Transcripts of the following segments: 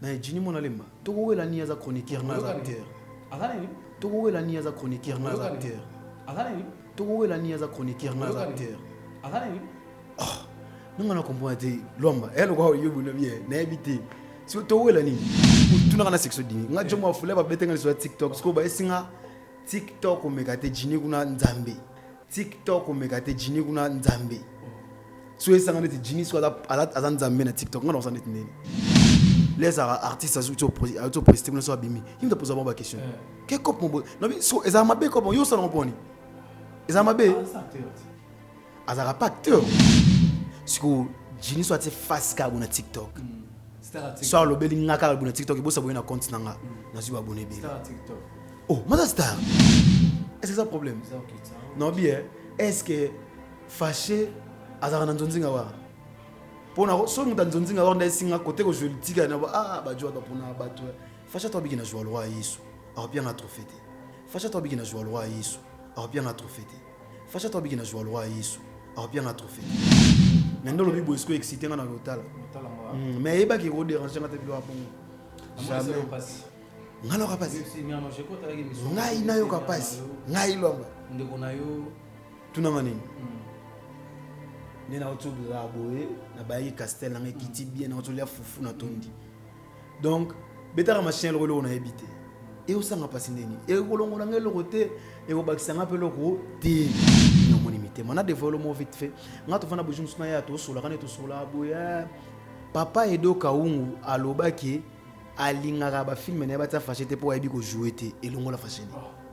Mais Jini Monalemba, Togo est la nia za chroniqueur na acteur. Togo est la nia za chroniqueur na acteur. Togo est la nia za chroniqueur na acteur. Nous on a compris l'homme. Elle quoi yo buna bien, na habité. Si Togo est la ni. Tu n'as pas sexe dini. Nga jomo afule ba betenga sur TikTok. Sko ba esinga TikTok omekate Jini kuna Nzambe. TikTok omekate Jini kuna Nzambe. So esanga neti Jini so ala Nzambe na TikTok. Nga on neti nini. Les artistes auto posté na so abimi. Il me pose ba question. Quel cop mon non mais so ezama be cop yo salon poni. Ezama be. Azara pas acteur. Siko Jini so ati face ka na TikTok. So lo beli ngaka na TikTok bo sabona compte nanga. Na si abonné bi. TikTok. Oh, mais star. Est-ce que c'est un problème? Non bien. Est-ce que fâché azara na nzonzinga wa? Pona so muta nzonzinga wa ndesinga côté ko joli tika na ba joa ba pona ba to. Fâché to bigi na joa loi Yesu. A bien na trophée. Fâché to bigi na joa loi Yesu. A bien na trophée. Fâché to bigi na joa loi Yesu. A bien na trophée. Nando lobi bo esko excité na l'hôtel. Mais eba ki ro déranger na te bilo apon. Jamais passe. Ngalo ka passe. Ngai na yo ka passe. Ngai lomba. Ndeko na yo tunanga nini? Nena otu la boye na bayi castel na kiti bien na otu lia fufu na tondi. Donc betara machin le rolo na habité. Et osanga passe ndeni. Et kolongo na ngelo côté et obakisanga pe loko te. No monimité. Mana développement vite fait. Ngato fana bujum suna ya to sola kana to sola boye. Papa Edo Kaungu alobaki alingaka ba film na bata fâché te po ayebi ko jouer te elongo la fâché.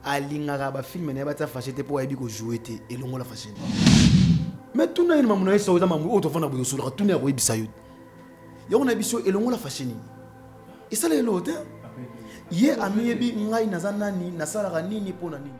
Alingaka ba film na bata fâché te po ayebi ko jouer te elongo la fâché. Mais tout na ina mamuna eso za mamu o to fana bo solo tout na ko ibisa yo. Yo na biso elongo la fâché ni. Et ça le lote. Ye amiyebi ngai nazana ni nasala nini pona nini.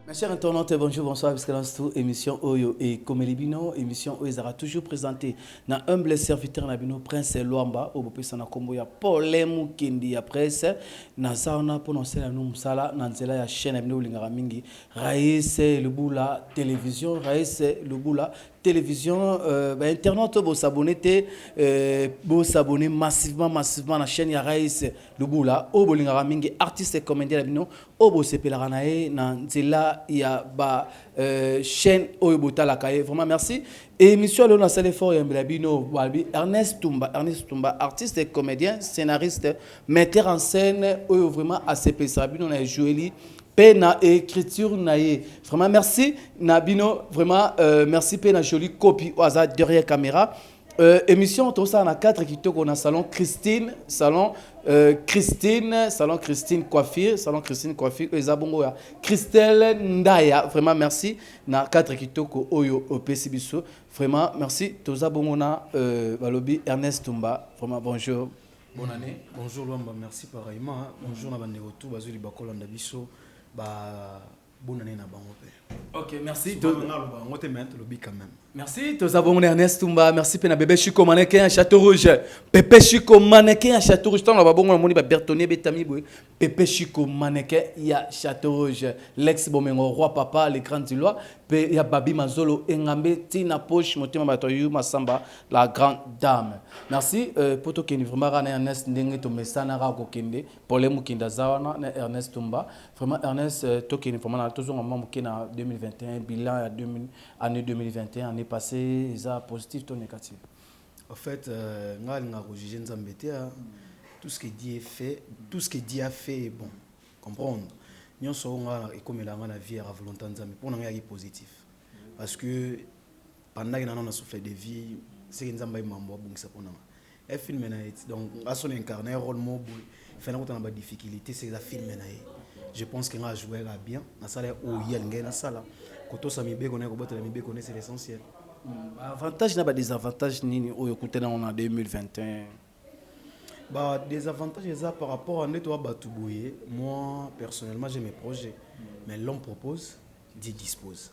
Mes chers internautes, bonjour, bonsoir, parce que dans cette émission Oyo et Komelibino, émission Oyo sera toujours présentée dans humble serviteur Nabino Prince Luamba, au Bopé Sana Kombo ya Polemu Kendi ya Presse, na sauna prononcer la nom sala, nanzela ya chaîne Nabino Lingara Mingi, Raïs Lubula télévision, Raïs Lubula télévision, internaute bo s'abonner massivement à la chaîne ya Raïs Lubula, au Bolingara Mingi, artiste et comédien Nabino, au Bo Sepelaranae, nanzela ya ba chaîne Oyobota la Kaye. Vraiment merci. Et émission le na salle fort Yambelabino Walbi Ernest Tumba, artiste et comédien, scénariste, metteur en scène Oyo vraiment ACP Sabino na joué na écriture naie. Vraiment merci Nabino, vraiment merci pe na jolie copie au hasard derrière caméra. Émission tout ça na 4 qui to na salon Christine coiffure ezabongo ya Christelle Ndaya. Vraiment merci na 4 kitoko oyo opesi biso. Vraiment merci tozabongo na balobi Ernest Tumba. Vraiment bonjour, bonne année. Bonjour Luamba, merci pareillement. Bonjour na bande retour bazuli bakolanda biso ba bonne année na bango pe. OK, merci. Merci, tous abonnés Ernest Tumba, merci pena bébé Chico mannequin à Château Rouge. Pépé Chico mannequin à Château Rouge. Tant là bon on moni ba Bertonné Betami boy. Pépé Chico mannequin ya Château Rouge. L'ex bomengo roi papa les grands Dilois. Pe ya Babi Mazolo engambe tina poche motema bato yu masamba la grande dame. Merci poto keni vraiment rana Ernest ndenge to mesana ra ko kende problème kinda zawana na Ernest Tumba. Vraiment Ernest to keni vraiment na tozo ngamba mokena 2021 bilan à année 2021 année passée ça positif ou négatif. En fait tout ce qui dit est fait, tout ce qui dit a fait est bon. Comprendre. Nous sommes comme la vie à volonté nzambe pour nga est positif. Parce que pendant que nous souffert de vie, c'est que nzambe mambo bungisa pona. Un film na donc à son incarner rôle mo boy. Fait na kotana ba difficulté c'est la film na. Je pense qu'il a joué bien. Na sala o yel ngena sala. Koto sa mibe connaît ko botela mibe connaît c'est l'essentiel. Avantage n'a pas des avantages ni au écouter en 2021. Bah des avantages ça par rapport à nettoie Batoubouyé. Moi personnellement j'ai mes projets. Mais l'homme propose, Dieu dispose.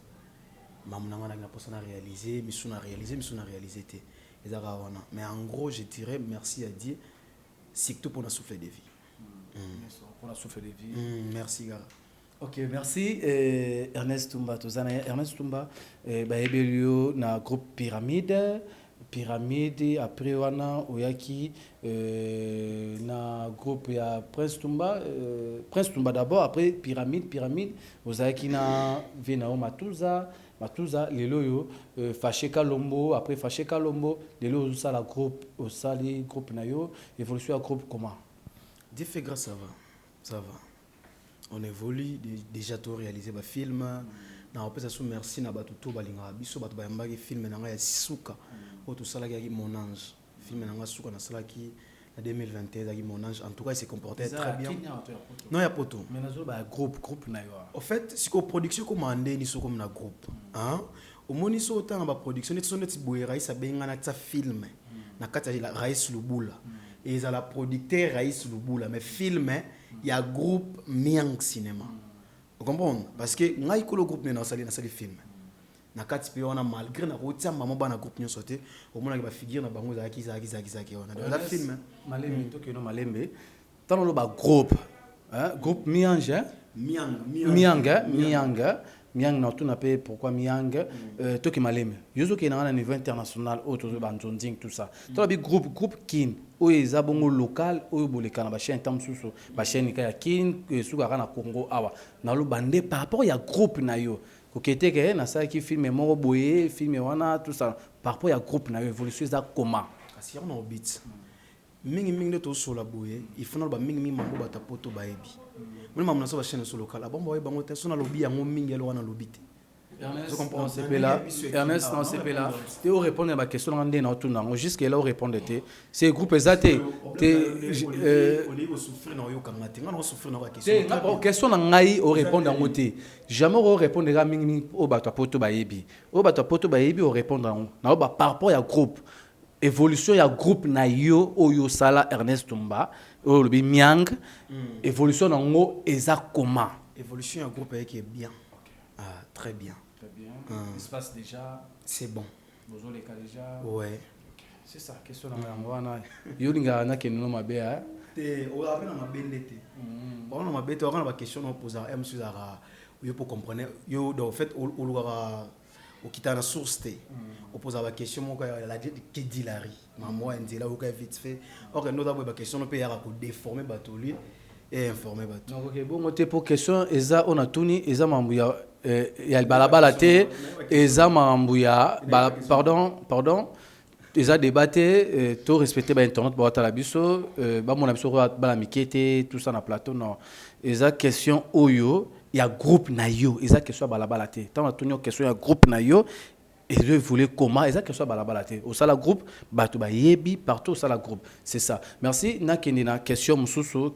Maman n'a pas réalisé, mais son a réalisé, mais en gros je dirais merci à Dieu surtout pour la souffle de vie. Pour la souffle de vie. Merci gars. Ok, merci Ernest Tumba. Ernest Tumba, Baebelio na groupe Pyramide. Pyramide, après wana oyaki na groupe ya Prince Tumba. Prince Tumba d'abord, après Pyramide, oyaki na Venao Matuza, lelo yo Fâché Kalombo, après Fâché Kalombo, lelo ça la groupe, osali groupe na yo, évolution à groupe comment? Dieu fait grâce, ça va. On évolue, déjà tout réalisé ba film. Na opesa sous merci na batuto balinga biso batu bayambaki film na nga ya Suka. Oto sala ki Mon Ange. Film na nga Suka na sala ki en 2021 aki Mon Ange. En tout cas, il s'est comporté très bien. Non, ya poto. Mais nazo ba groupe na yo. En fait, si ko production commandé ni so comme na groupe. Hein? Au moni so autant ba production ni so net boye Raïs benga na ta film. Na kata la Raïs Lubula. Et ils ont la producteur Raïs Lubula mais film il y a groupe Miang Cinéma. Vous comprenez? Parce que ngai ko le groupe na sali film. Na kati pe wana malgré na rotia maman ba na groupe nyo sauté au mona ba figure na bango za ki wana. Dans la film Malembe to ke no Malembe. Tant lo ba groupe groupe Miang Miang na tout na pe pourquoi Miang to ke Malembe. Yozo ke na niveau international auto ba nzonding tout ça. To la bi groupe Kin o eza bongo local o boleka na ba chaîne tamsusu ba chaîne ka ya Kin suka kana Congo awa. Na lo bande par rapport ya groupe na yo. Kokete ke na sa ki film moko boye film wana tout ça par rapport ya groupe na yo évolution za comment? Kasi on a obit. Mingi de to sola boye, il faut na ba mingi mambo ba tapoto ba ebi. Moni mamna so ba chaîne so local. Abomba ba bango te so na lobi yango mingi elo wana lobite. Ernest, on s'est là. Tu as répondu à ma question, on a tout non. Jusqu'à là, on répondait. C'est groupe exacté. On est souffrir dans yo kamate. On souffrir dans la question. Question na ngai on répond en côté. Jamais on répond à mingi au bato poto baebi. Au bato poto baebi on répond na par rapport à groupe. Évolution ya groupe na yo oyo sala Ernest Tumba, o lobi Miang. Évolution na ngo eza comment? Évolution ya groupe qui est bien. Ah, très bien. Très bien. Il se passe déjà. C'est bon. Vous les cas déjà. Ouais. C'est ça. Question na ngwana. Yo linga na ke no mabe ha. Te o appelle na mabende te. On na mabete on na ba question on pose à M Suzara. Yo pour comprendre yo en fait au lugara au kitana source te. On pose la question mon la que dit Larry. Maman ndela o ka vite fait. Or no d'abord ba question on peut ya ko déformer batoli et informer bato. Donc OK bon côté pour question eza on a tuni eza mambuya ya balabala te eza mambuya pardon eza débatté to respecter ba internet ba tala biso ba mon biso ba la mikete tout ça na plateau non eza question oyo ya groupe na yo eza question balabala te tant tuni question ya groupe na yo et je voulais comment et ça que soit balabalate au sala groupe bato ba yebi partout au sala groupe c'est ça merci na kendina question mususu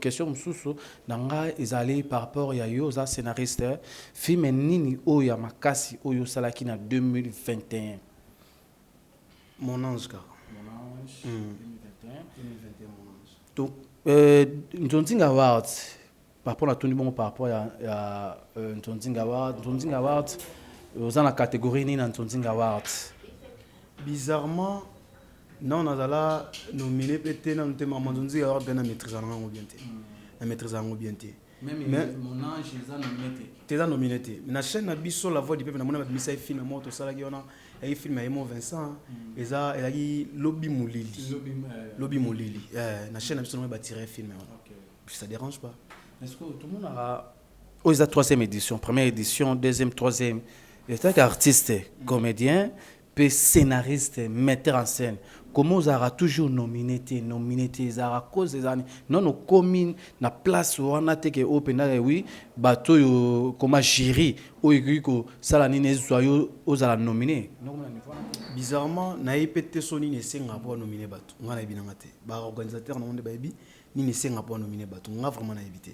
nanga ezali par rapport ya yo za scénariste film nini o ya makasi o yo sala ki na 2021 Mon Ange 2021 donc Nzonding Awards par rapport à tout le monde par rapport à Nzonding Awards dans la catégorie ni dans Nzonding Awards. Bizarrement, non, on a nominé peut-être dans le thème Nzonding Awards bien maîtrise en bien la maîtrise en bien mais Mon Ange ils ont nominé. T'es nominé. Mais la chaîne Abisso la voix du peuple na mona mis film moi tout ça là qui on a et film Aimo Vincent et ça elle a dit Lobby Moulili la chaîne Abisso on va tirer film ça dérange pas. Est-ce que tout le monde a aux troisième édition, première édition, deuxième, troisième. Et tant qu'artiste, comédien, puis scénariste, metteur en scène, comment vous avez toujours nominé, à cause des années, non, nos communes, na place où on a été open, oui, bateau, comme jury, où il y a ça la nine zoyo, aux à la nominer. Bizarrement, na pété soni ne sait pas nominer bateau. On a bien maté. Bah organisateur non de baby. Ni ne sait pas nominer bateau. On a vraiment évité.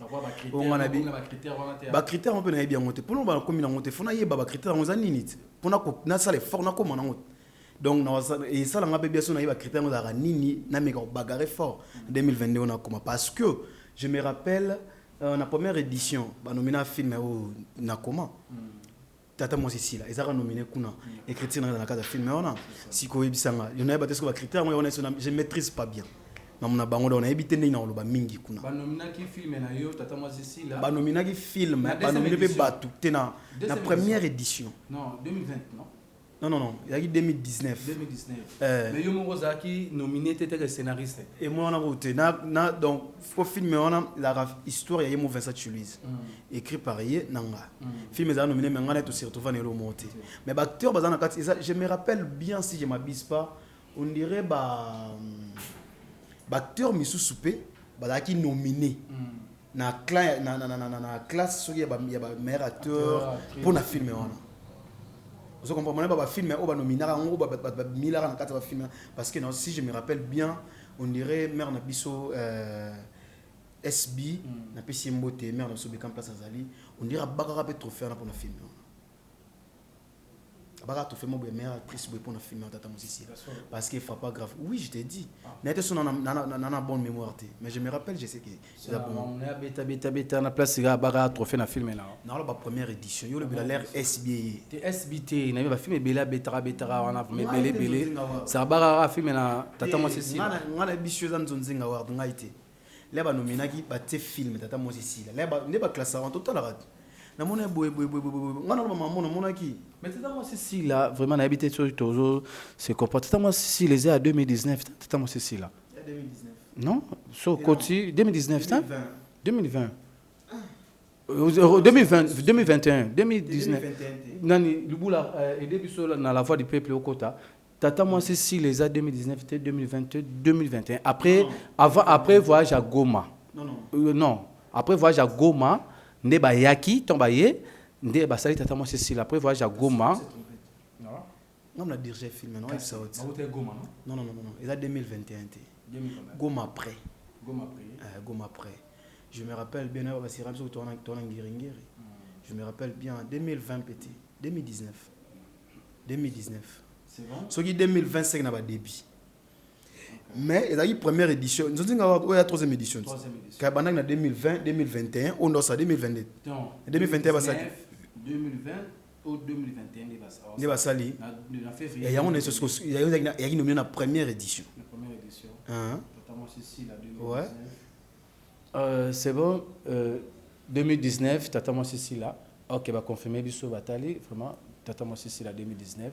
On a bien. Bah critères on peut na bien monter. Pour nous bah commune monter. Faut na yeba bah critères on a ninit. Pour na ça les fort na comment on. Donc na et ça la ngabe bien sûr na yeba critères on a nini na mega bagarre fort. 2022 on a comment parce que je me rappelle la première édition bah nominé film na comment. Tata moi ici là ils ont nominé kuna écriture dans la case de film on a si ko yebisanga il y en a ba que critères moi je maîtrise pas bien. mamuna bango on a évité ndenge na oloba mingi kuna banominaki film na yo tata moi Cécile banominaki film banomine pe batu te na première édition non 2020 non non il y a 2019 mais yo moko zaki nominé tete scénariste et moi on a voté na donc faut filmer on a la histoire ya Yemo Vincent Chuluise écrit par Yé Nanga film za nominé mais ngana to surtout va nelo monter mais acteur bazana kati je me rappelle bien si je m'abuse pas on dirait acteur Missou Soupé bazaki nominé na classe sur ya meilleur acteur pour na film on vous comprenez pas film mais on nominé on ba millara na kati film parce que non si je me rappelle bien on dirait mère na biso SB na pesi mbote mère na sobe kan place azali on dirait bakara pe trophée na pour na film bakara trophée mo meilleure actrice pour na film tata Mosisi parce que faut pas grave oui je t'ai dit n'était son na bonne mémoire mais je me rappelle je sais que c'est la bonne on a beta na place ga bakara trophée na film là na la première édition yo le l'air SB SBT na ba film bela betara on a mais belé ça bakara film na tata Mosisi ngana bisho za nzonzinga wa ngaite leba nominaki ba te film tata Mosisi leba ne ba classe en total la na mona boy ngana ba maman mona ki mais tata Mosisi là vraiment na habité sur toujours se comporte tata Mosisi les à 2019 tata Mosisi là 2019 non so côté 2019 2020 2019 nani lubula et début sur na la voix du peuple au quota tata Mosisi les a 2019 2022 2021 après voyage à Goma non après voyage à Goma nde bayaki tombaye nde basali tata Mosisi après voyage à Goma non na dirigé film non ça Goma non il a 2021 Goma après je me rappelle bien parce que Ramso tourna Ngiringiri je me rappelle bien 2020 petit 2019 c'est bon ce qui 2025 n'a pas début mais il y a eu première édition nous avons eu la troisième édition car pendant 2020 2021 on a ça 2022 2021 va ça 2020 ou 2021 il va sali il y a on est il y a une nominé la première édition notamment ceci la 2019 c'est bon 2019 tata moi ceci là OK va confirmer biso batali vraiment tata moi ceci la 2019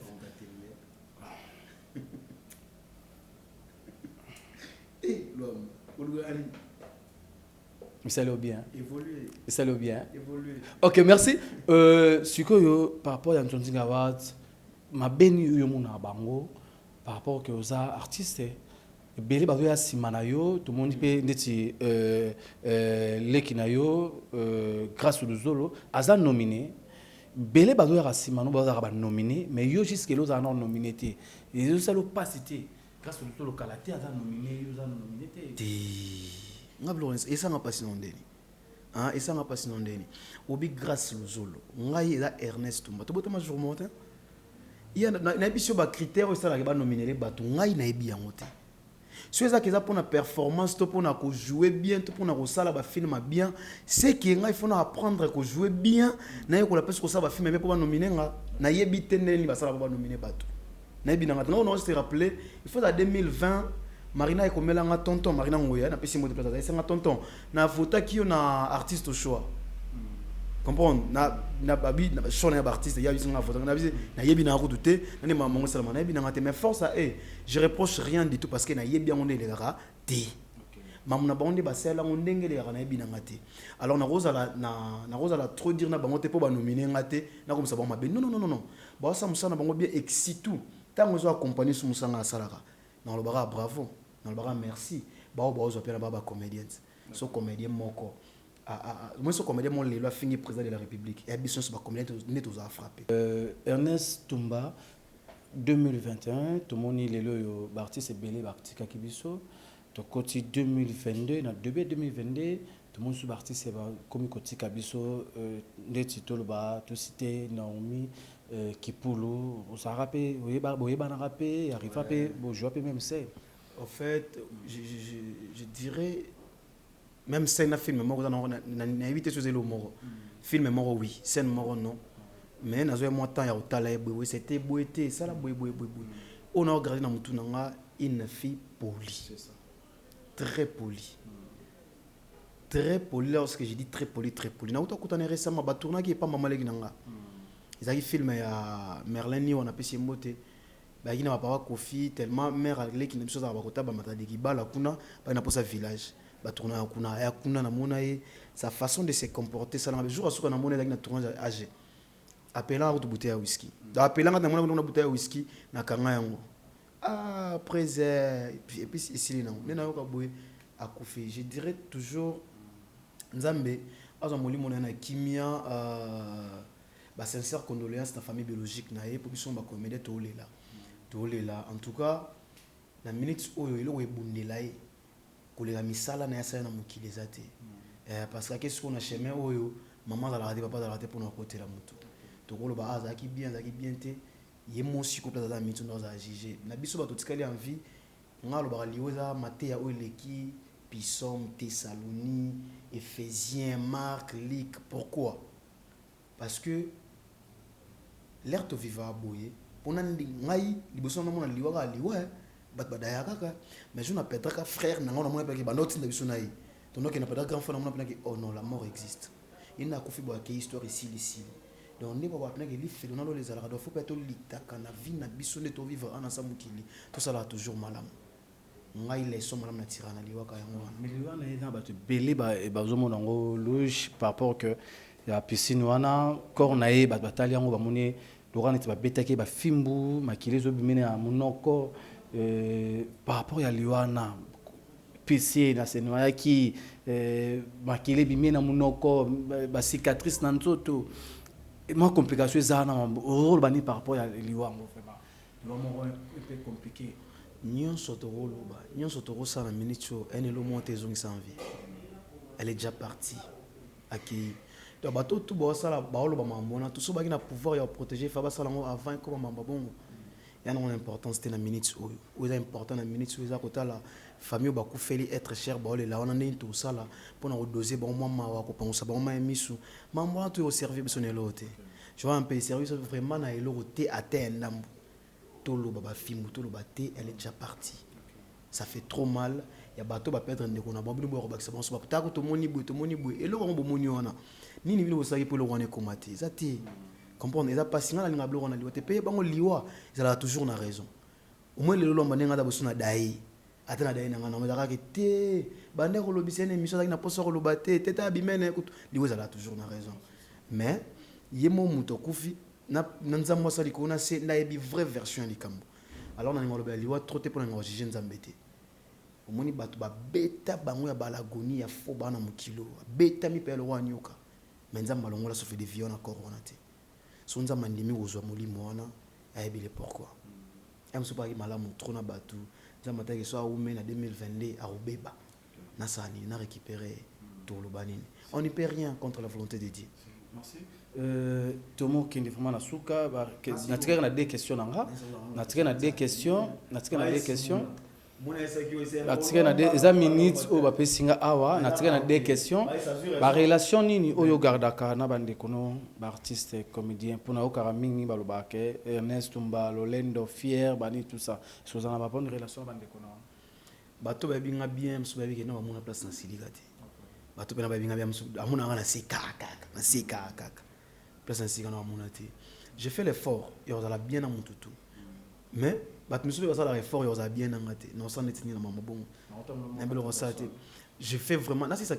ça allait bien. Évoluer. Ça allait bien. Évoluer. OK, merci. Siko par rapport à Ntonzinga Awards, ma beni yo mona bango par rapport aux artistes. Belé bazo ya simana yo, tout le monde peut ndeti lekina yo grâce au Zolo, aza nominé. Belé bazo ya simana bazo ba nominé, mais yo jusque là za non nominé té. Et yo ça lo pas cité. Grâce au Zolo kalaté aza nominé, yo za nominé té. Ngablo esa nga pasi ndeni esa nga pasi ndeni obi grâce lozolo ngai eza Ernest Tumba to botama jour montin il y a na biso ba critères o sala ba nominer bato ngai na ebi yango te so eza keza pour na performance to pour na ko jouer bien to pour na ko sala ba film bien c'est que ngai faut na apprendre ko jouer bien na yeko la pesi ko sala ba film mais pour ba nominer nga na yebi teneli ba sala ba nominer bato na ebi na nga on se rappeler il faut à 2020 Marina ekomela tonton Marina Ngoya na pesi mo de place ça tonton na vota ki yo na artiste au choix comprendre na babi na choix na artiste ya biso na vota na biso na yebi na ko douter na ne mamango salama na yebi na ngate mais force à je reproche rien du tout parce que na yebi yango ne lekaka te mamu na bango ba sala ngo ndenge lekaka na yebi na ngate alors na rosa la trop dire na bango te po ba nominer ngate na comme ça ba mabe non ba sa musana bango bien exitu tango zo accompagner sous musanga salaka na le bara bravo dans le bara merci ba ozo pela ba comédienne so comédien moko moi so comédien mon lelo fini président de la République et biso so ba comédien net aux a frappé Ernest Tumba 2021 tout mon lelo yo artiste belé artiste kibiso to koti 2022 na début 2022 tout mon sous artiste ba comme koti kabiso ndeti to le ba to cité Naomi Kipulu on s'en rappelle oyeba na rappé arrive à bon jouer même c'est en fait je dirais même scène film moko na éviter choses le moko film moko oui scène moko non mais na zo moi temps ya otala oui c'était boité ça la boy on a regardé na mutu nanga une fille polie c'est ça très poli. Très poli, lorsque je dis très poli, très poli. Naouta koutane récemment, bah tourna qui est pas maman legi nanga. Ils ont film à Merlin ni on a pu s'y moter. Bah il n'a pas Kofi tellement mère avec qui n'a pas chose à bakota bah mata de kiba la kuna bah n'a pas sa village. Bah tourna kuna ya kuna na mona sa façon de se comporter ça na jour à ce na mona na tournage âgé. Appelant à bouteille à whisky. Appelant à na bouteille à whisky na kanga yango. Ah après et puis ici non. Mais na yoka boy à Kofi, je dirais toujours Nzambe, azamoli monana kimia ba sincère condoléances à la famille biologique naé pour qu'ils sont ba comédie tolela. Tolela en tout cas la minute oyo ilo ebundela e kolela misala na yasa na mokili ezate. Parce que qu'est-ce qu'on a chemin oyo maman za la rater papa za la rater pour na côté la moto. To kolo ba azaki bien té yemosi ko plaza za mitu ndo za juger. Na biso ba totikali en vie ngalo ba liweza maté ya oyo leki Pissom, Thessalonique, Éphésiens, Marc, Luc. Pourquoi? Parce que l'air te vivra à bouiller. Pour nous, les personnes qui ont liwa mais je n'appelle pas frère, je n'appelle pas notre naï. Donc, il n'y a pas de grand frère, oh non, la mort existe. Il n'y a pas de histoire ici. Donc, on ne peut pas les faits, on les a il faut pas être litaka, na vie, na bisonne, to vivre en ensemble, tout ça là toujours malade. Ngai les sommes madame natirana liwaka yango mais liwana eza bato belé ba zomo nango loge par rapport que ya piscine wana corps na ye bato batali yango bamoni lokana ti babetaki ba fimbu makili zo bimene ya monoko par rapport ya liwana piscine na senwa ki makili bimene na monoko ba cicatrice na nzoto moi complication eza na rôle bani par rapport ya liwango vraiment vraiment un peu compliqué. Nyonso toro ça na minute elle est le monte zongi sans vie. Elle est déjà partie. Aki to bato tout bo sala baolo ba mambona tout so ba na pouvoir ya protéger fa ba sala ngo avant ko mamba bongo. Ya na importance te na minute o est important na minute o za kota la famille ba ku feli être cher ba ole la on a tout ça là pour na doser ba mama wa ko pensa ba mama misu mamba to au service sonelo te. Je vois un peu service vraiment na elo te atteindre tolo baba film tolo baté elle est déjà partie. Ça fait trop mal. Il y a bateau ba perdre ndeko na bombi bo ba c'est bon so ba ta ko to moni boy et le ron bo moni wana nini vile osaki pour le ron komati zati comprendre eza passing na linga blo ron liwa te paye bango liwa ils a toujours na raison au moins le lomba nenga da bosuna dai atana dai na ngana mezaka ke te bande ko lobisene mission na poso ko lobate teta bimene liwa ils a toujours na raison mais yemo muto kufi na nzambo sali ko na se na ebi vraie version likambo alors na ngolo ba liwa trop te pour na ngojije nzambete omoni bato ba beta bango ya balagoni ya fo bana mukilo beta mi pelo wa nyoka menza malongola so fait des vieux na corona te so nza mandimi ozwa molimo wana ayebile pourquoi am so pas malamu trop na batu nza matake so aume na 2022 a obeba na sani na récupérer tout le banini on ne peut rien contre la volonté de Dieu. Merci. Tomo qui est vraiment na souka na tika na deux questions nanga na tika na deux questions natika na des minutes au bapé singa awa natika na des questions ba relation nini oyo gardaka na bande kono ba artiste comédien pour na okara mingi ba lobake Ernest Tumba Lolendo Fier bani tout ça so za na ba bonne relation bande kono bato ba binga bien mso ba biki na mona place na siligati bato na ba binga bien mso amona ngana na seka place na siga na mona te j'ai fait l'effort et on a bien na mututu mais l'effort il a bien engagé non sans être ni dans mon bon un peu le ressenti je fais vraiment nasi ça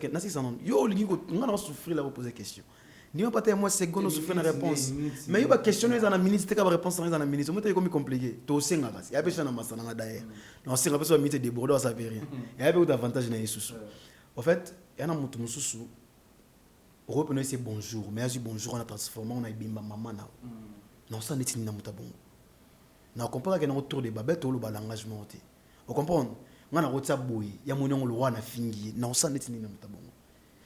yo lingo ngana souffrir la poser question ni pas te moi seconde souffrir la réponse mais yo ba question les ana minute te ka réponse dans ana minute moi te comme compliqué to senga kasi ya pesa na masana na d'ailleurs non senga pesa minute déborder ça veut rien il y a beaucoup d'avantages na yesusu en fait yana mutu mususu reprenez c'est bonjour mais as bonjour on a transformé on a bimba maman na non sans être ni na mutabongo na comprendre que na autour de babette ou le langagement te vous comprenez ngana rotsa boy ya monongo le roi na fingi na on s'en est ni na mutabongo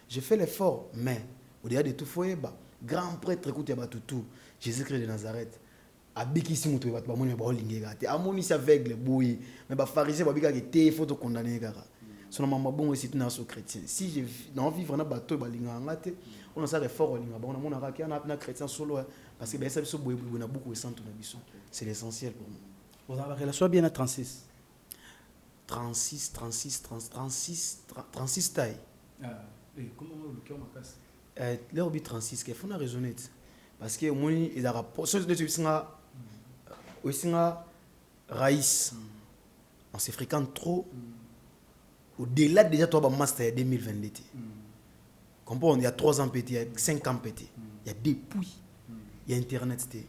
j'ai fait l'effort mais au-delà de tout foyeba grand prêtre écoute ba tutu Jésus-Christ de Nazareth abiki si mutu ba moni ba olingeka te amoni sa aveugle boy mais ba pharisien ba bika ke te faut te condamner kaka son maman bon aussi na so chrétien si j'ai dans vivre na bateau ba linga ngate on a ça effort linga ba on a mona ka na chrétien solo parce que ben ça biso boy na beaucoup de centre na biso c'est l'essentiel pour nous. Vous avez la relation bien à 36 36 36 30, 36 36 taille comment le cœur m'a cassé là obi 36 qu'il faut raisonner parce que moi il a rapport sur les singa Raïs on se fréquente trop au-delà déjà toi master 2020 l'été comprends il y a 3 ans pété il y a 5 ans pété il y a depuis il y a internet c'était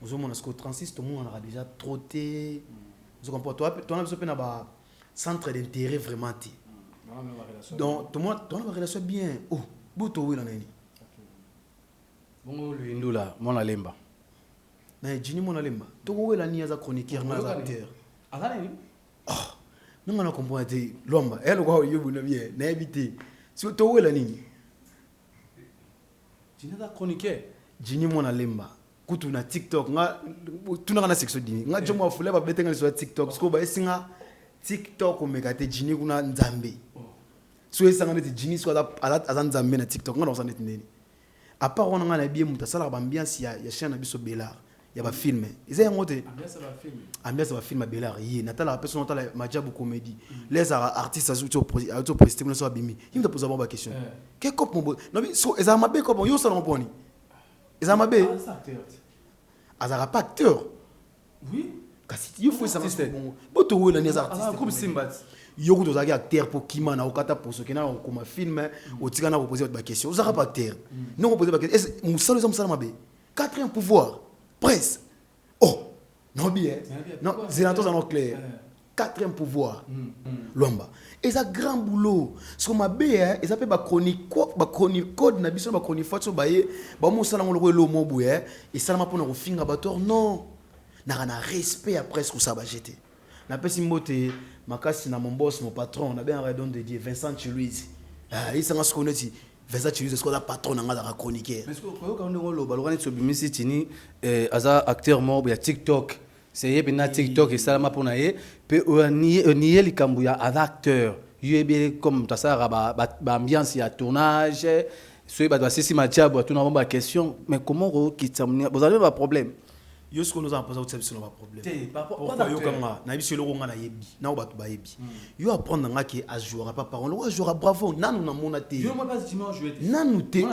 vous avez mon 36 tout le monde a déjà trotté vous comprenez toi on a besoin d'un centre d'intérêt vraiment donc tout le monde on a une relation bien oh buto oui là nani bon le indula mon alemba na jini mon alemba to oui là ni as chroniqueur na acteur azana ni non on a compris lomba elle quoi yobu na bien na éviter si to oui là ni jini da chroniqueur jini mon alemba kutu na TikTok nga tunanga na section dini nga jomo afule ba betenga sur TikTok sko ba esinga TikTok omekate jini kuna nzambe so esanga neti jini so aza nzambe na TikTok nga na osana neti à part on nga na bien muta sala ba ambiance ya chaîne na biso Bellard ya ba film eza yango te ambiance ba film Bellard yi natala ba personne natala majabu comédie les artistes auto presté na so bimi il me pose ba question que cop mo no so eza mabe cop yo sala mo poni eza mabe azara pas acteur oui kasi il faut ça bon boto wona les artistes comme Simbat yoko tozaki acteur pour kima na okata poso kena okoma film otika na poser ba question ozara pas acteur non poser ba question est musalo za musala mabe quatrième pouvoir presse oh non bien non zénatos en clair quatrième pouvoir lomba et ça grand boulot ce qu'on mabe hein et ça peut ba chronique code na biso ba chronique photo ba ye ba musala ngolo lo mobu hein et ça ma pona ko finga bator non na respect après ce que ça va jeter na pesi mbote makasi na mon boss mon patron on a bien redon de Dieu Vincent Chiluiz il s'en se connaît Vincent Chiluiz est le patron na nga chroniqueur mais ce que quand on lo balogani so bimisi tini aza acteur mort ya TikTok c'est yé na TikTok et ça ma pona ye pe ni likambu ya acteur yé comme ta ça ba ambiance ya tournage so ba sisi majabu tu na ba question mais comment qui vous avez pas problème yo ce que nous avons posé au service pas problème pas yo kanga na biso lo nga na yebi na ba tu ba yebi yo apprendre nga ki a jouer pas parole o jouer bravo nanu na mona te yo moi pas dimanche jouer nanu te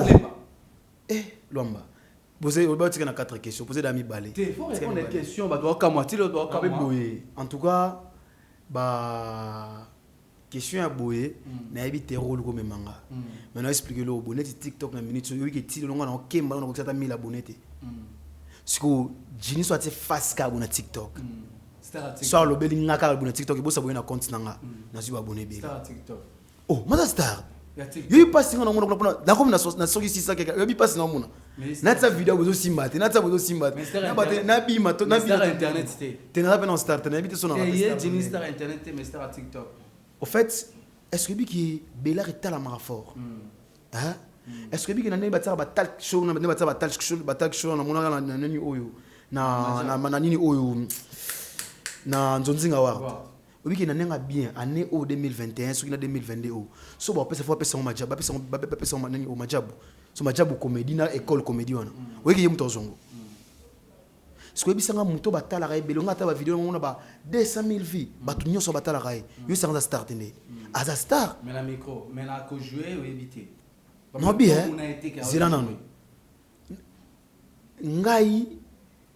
lomba poser au bâti na 4 questions poser d'ami balé faut répondre des questions ba doit kamwa ti lo doit kamwa en tout cas ba question ya boye na yebi te rôle comme manga maintenant expliquer le bonnet TikTok na minute yo ki ti lo nga na kemba na ko 1000 abonnés te ce que jini soit face ka na TikTok soit le beli ngaka na TikTok bo sabona compte nanga na su abonné be TikTok oh mother star yo passe na mona na comme na soki sisa ke yo passe na mona na ta vidéo bozo simbate na ta bozo simbate na bate na bi mato na bi internet te na pas na star te na bi te sona na star jini star internet mais star TikTok au fait est-ce que bi qui Bellard est à la fort hein est-ce que bi na batsa ba talk show na batsa ba talk show na mona na nani oyo na nini oyo na nzonzinga wa obi na nenga bien année au 2021 so na 2022 so ba pesa fo pesa majabu ba pesa nani o majabu so majabu comédie na école comédie wana oki ye muto zongo ce que bi sanga muto batala ka ebelo ngata ba vidéo mona ba 200,000 vues batu nyoso batala ka yo sanga start ne aza star mais la micro mais la ko jouer ou éviter non bien zela nanu ngai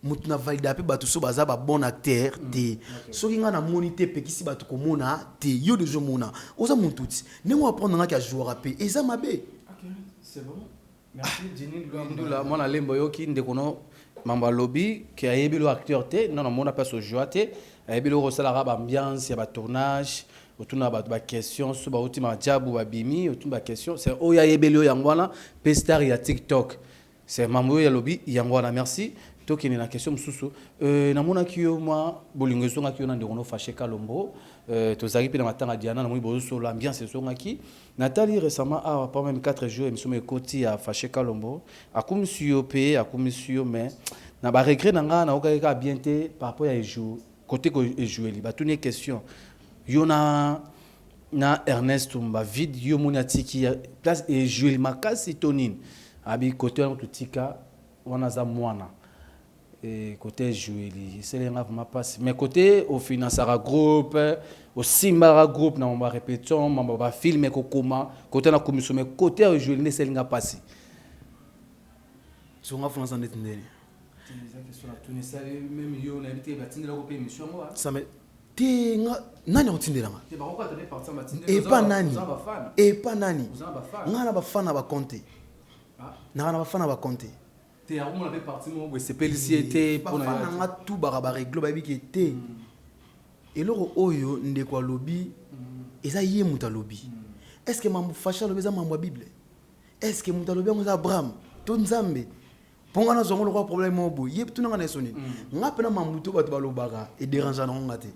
mutu na valida pe batu so baza ba bon acteur te soki nga na monité pe kisi batu komona te yo de jo mona oza muntu ti nengo apprendre nga ka jouer pe eza mabe OK c'est bon merci Jenny Ndula mona lembo yoki ndekono mamba lobby ki ayebi lo acteur te non mona pas so jouer te ayebi lo resala ba ambiance ya ba tournage otuna ba question so ba ultima jabu ba bimi otuna ba question c'est oya yebeli yangwana pe star ya TikTok c'est mambo ya lobby yangwana merci tokene na question mususu na mona kiyo moi bolingo songa kiyo na ndekono fâché kalombo tozaki pe na matanga diana na moi bozo so l'ambiance songa ki Nathalie récemment a pas même 4 jours émission me koti a fâché kalombo akumisiyo pe akumisiyo mais na ba regret na nga na okaka bien te par rapport à jour côté ko jouer li ba tuni question yona na Ernest Tumba vide yo monatiki place et jouer makasi tonine abi côté on tutika wana za mwana et côté jouer c'est les vraiment passe mais côté au financera groupe au simbara groupe na on va répéter on va filmer comment côté na commission mais côté au jouer ne c'est linga passe so nga finance net ndeni même yo na invité batindela ko émission moi ça me te nga nani otindela nga te ba ko atene partir matinde et pas nani nga na ba fana ba compter na ba fana ba compter te a on avait parti mo we sepelisiete pour na nga tout ba réglo ba biki te eloko oyo ndeko lobi eza ye muta lobi est-ce que mambo fasha lobi za mambo bible est-ce que muta lobi ngo za Abraham to nzambe ponga na zongo lokwa problème obo ye tuna ngana soni nga pena mambo to bato balobaka et déranger na ngate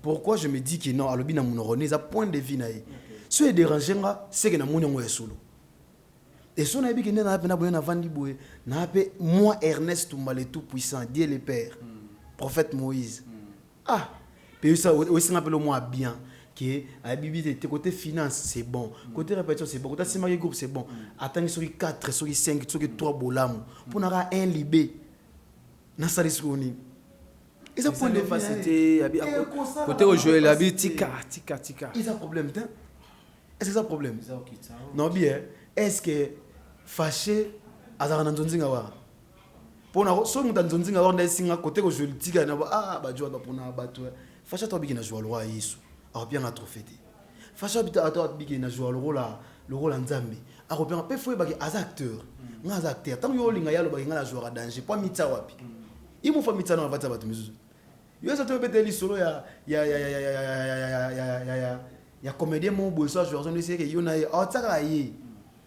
pourquoi je me dis que non alobi na monorone za point de vue na ye so e déranger nga c'est que na moni ngo esolo et son abi qui na pena boye na vandi boye na pe moi Ernest Tumba le tout puissant Dieu le père prophète Moïse ah puis ça aussi on appelle moi bien que à bibi de côté finance c'est bon côté répétition c'est bon côté simaki groupe c'est bon attends sur 4 sur 5 sur 3 bolam pour na un libé na sali soni et ça point de facilité côté au jouer la bi tika il a problème est-ce que ça problème non bien est-ce que fâché azara na nzonzinga wa pona so muta nzonzinga wa nda singa côté ko jouer tika na ba ba joa ba pona ba to fâché to biki na jouer le roi Yesu a bien a trophée fâché bita to biki na jouer le rôle nzambe a bien pe fo ba ki as acteur nga as acteur tant yo linga yalo ba nga la jouer danger pas mitsa wapi imo fa mitsa na vatsa batu mizu yo ça to bete li solo ya comédien mon beau ça joueur on sait que yo na a tsaka yi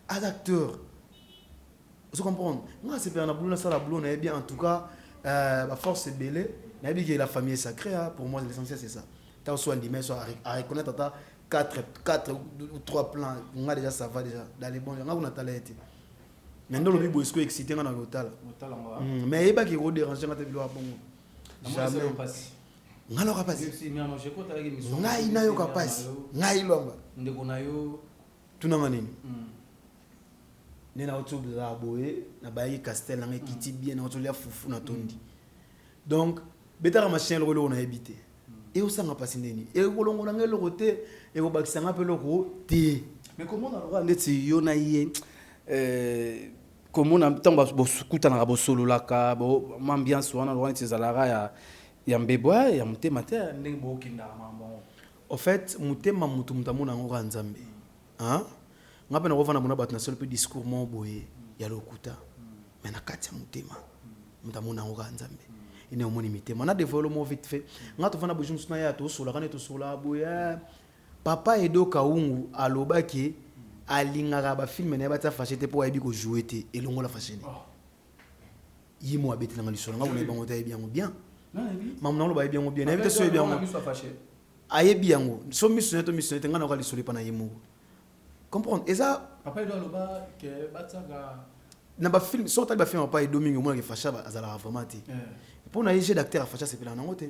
as acteur vous comprenez moi c'est bien la boulot ça la boulot na bien en tout cas la force est belle na bien que la famille est sacrée pour moi l'essentiel c'est ça tant soit dimanche soit à reconnaître tata 4 ou 3 plans on a déjà ça va déjà dans les bons on a talent mais non le bibo est excité dans l'hôtel mais il pas qui go déranger quand tu veux bon jamais ngalo kapasi ngai nayo kapasi ngai lomba ndeko nayo tunanga nini nena autour la boé na bayi castel na kiti bien na autour ya fufu na tondi donc betara machin le on a habité et au sanga pasi nini et kolongo na ngelo côté et ko bakisa nga pelo ko té mais comment on a ndeti yo na yé comment on tamba bo sukuta na bo solo la ka bo ambiance wana wana tizalaka ya mbeboa ya mutema te ndenge bo kinda mambo au fait mutema mutu mutamuna ngo nzambe hein ngapa na kovana mona bato na seul peu discours mo boye ya lokuta mais na kati ya mutema mutamuna ngo nzambe ine omoni mitema na dévoiler mo vite fait ngato vana bojum suna ya to sola kana to sola boye papa Edo Kaungu alobaki alingaka ba film na ba ta fachete po ayebi ko jouer te elongo la fachene yimo abeti na lisolo nga bona bango ta yebi yango bien maman lo ba yebi yango bien na invité so yebi yango ayebi yango so misunete nga na ko lisolo pa na yimo comprendre et ça papa Edo aloba ke bataka na ba film sorta ba film papa Edo mingi mo na facha azala vraiment te pour na jeu d'acteur facha c'est pela nango te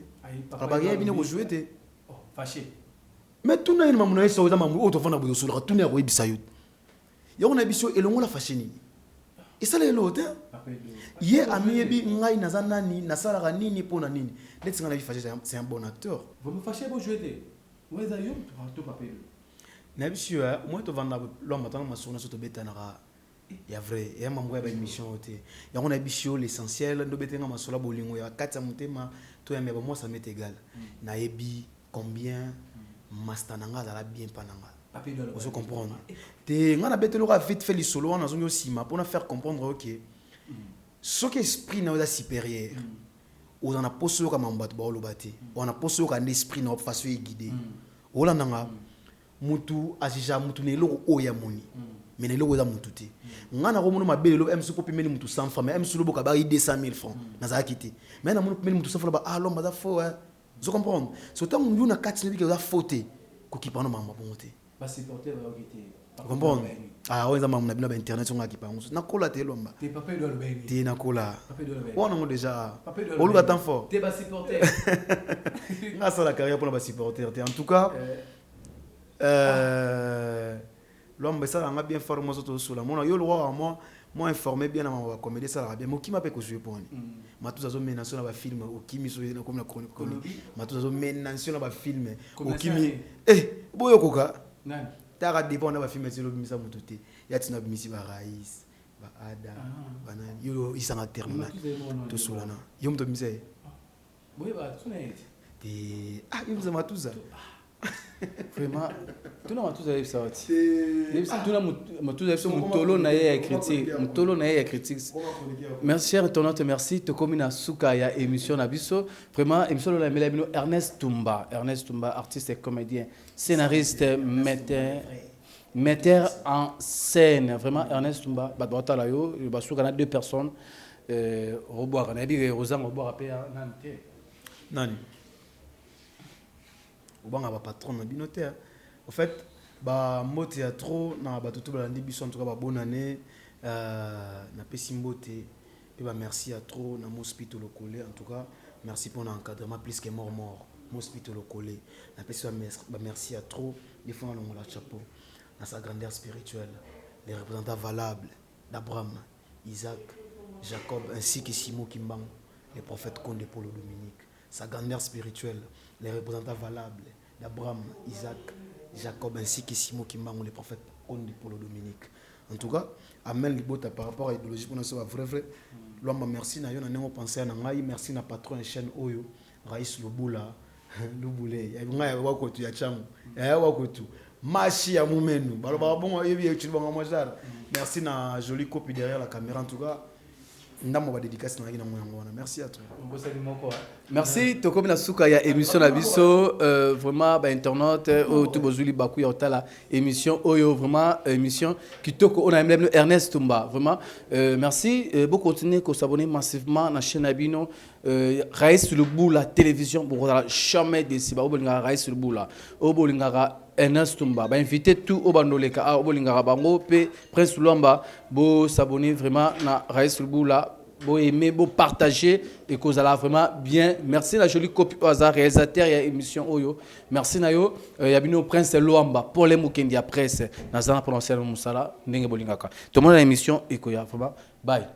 papa yebi ne ko jouer te fâché mais tout na maman na eso za mamu o to fana bo solo tout na ko yebisa yo yo na biso elongo la facheni et ça les lote ye ami yebi ngai na za nani na sala nini pona nini let's ngana fâché c'est un bon acteur vous me fâchez pour jouer te ouais ça yo to papa na biso moi to vanda lo matanga masona so to betana ya vrai et mambo ya ba émission te ya on a biso l'essentiel ndo betenga masola bolingo ya katsa mutema to ya meba moi ça m'est égal na yebi combien master nanga za la bien pananga vous comprenez te ngana betelo ka vite fait lisolo na zongo sima pour faire comprendre OK ce que esprit na supérieur ou dans la poso ka mambato ba olobati on a poso ka esprit na façon guider ola nanga mutu asija mutu ne loko oya moni mais ne loko za mutu te ngana ko muno mabele lo MC ko pimeli mutu 100 francs mais MC lo boka ba 200,000 francs na za kiti mais na muno pimeli mutu 100 francs ba ah lomba za fo vous comprenez so tant on na kati ne bi ka faute ko ki pano mama bonté ba supporter ba okité comprendre ah on za mama na bina ba internet on a ki pango na kola te lomba te papa do le ben te na kola papa do le ben on a déjà on le temps fort te ba supporter nga ça la carrière pour ba supporter en tout cas l'homme ça nga bien fort moi surtout sur la moi yo le roi moi moi informé bien na ma comédie ça la bien mo qui m'appelle ko jouer pour ni matuza zo menation na ba film o kimi so na comme na chronique matuza zo menation na ba film o kimi boyo koka nani tara dépend na ba film c'est lo bimisa mututé ya tina bimisi ba Raïs ba Ada banani yo isanga terminal to solana yo mto bimisa boyo ba tunaite yo mza matuza vraiment tuna matuza yeb sawati tuna matuza yeb mutolo na ye ya critique mutolo na ye ya critique merci cher internaute merci to komi na suka ya émission na biso vraiment émission la mela bino Ernest Tumba artiste et comédien scénariste metteur en scène vraiment Ernest Tumba batota la yo basuka na deux personnes roboa na bi Rosan roboa pe nante nani obanga ba patron na binotaire en fait ba mbote ya trop na ba tutu ba ndi biso en tout cas ba bonne année na pesi mbote et ba merci à trop na mon hospital collé en tout cas merci pour l'encadrement plus que mort mon hospital collé na pesi ba merci à trop des fois on la chapeau dans sa grandeur spirituelle les représentants valables d'Abraham, Isaac, Jacob ainsi que Simon Kimbang, les prophètes Condé Paulo Dominique, sa grandeur spirituelle les représentants valables d'Abraham, Isaac, Jacob ainsi que Simon Kimbang, les prophètes Condé Paulo Dominique. En tout cas, Amel Libota par rapport à l'idéologie pour nous c'est vrai. L'homme merci na yo na nengo penser na ngai merci na patron en chaîne Oyo, Raïs Lobula, Lubule. Ya ngai wa ko tu ya chamu. Ya wa ko tu. Machi ya mumenu. Baloba bon yebi tu bonga mojara. Merci na jolie copie derrière la caméra en tout cas. Ndamo ba dédicace na ngona. Merci à toi. Merci toko na suka ya émission na biso vraiment ba internaute o to bozuli baku ya otala émission oyo vraiment émission kitoko on a même Ernest Tumba vraiment merci beaucoup continuer ko s'abonner massivement na chaîne Abino Raïs le bout la télévision pour jamais déci ba obolinga Raïs le bout la obolinga Ernest Tumba ba inviter tout au bandoleka a obolinga bango pe Prince Lomba bo s'abonner vraiment na Raïs le bout la bo aimer bo partager et que ça vraiment bien merci la jolie copie au hasard réalisateur ya émission oyo merci na yo ya bino Prince Lomba pour les mukendi ya presse na zana prononcer musala ndenge bolingaka tout le monde na émission et ko ya vraiment bye.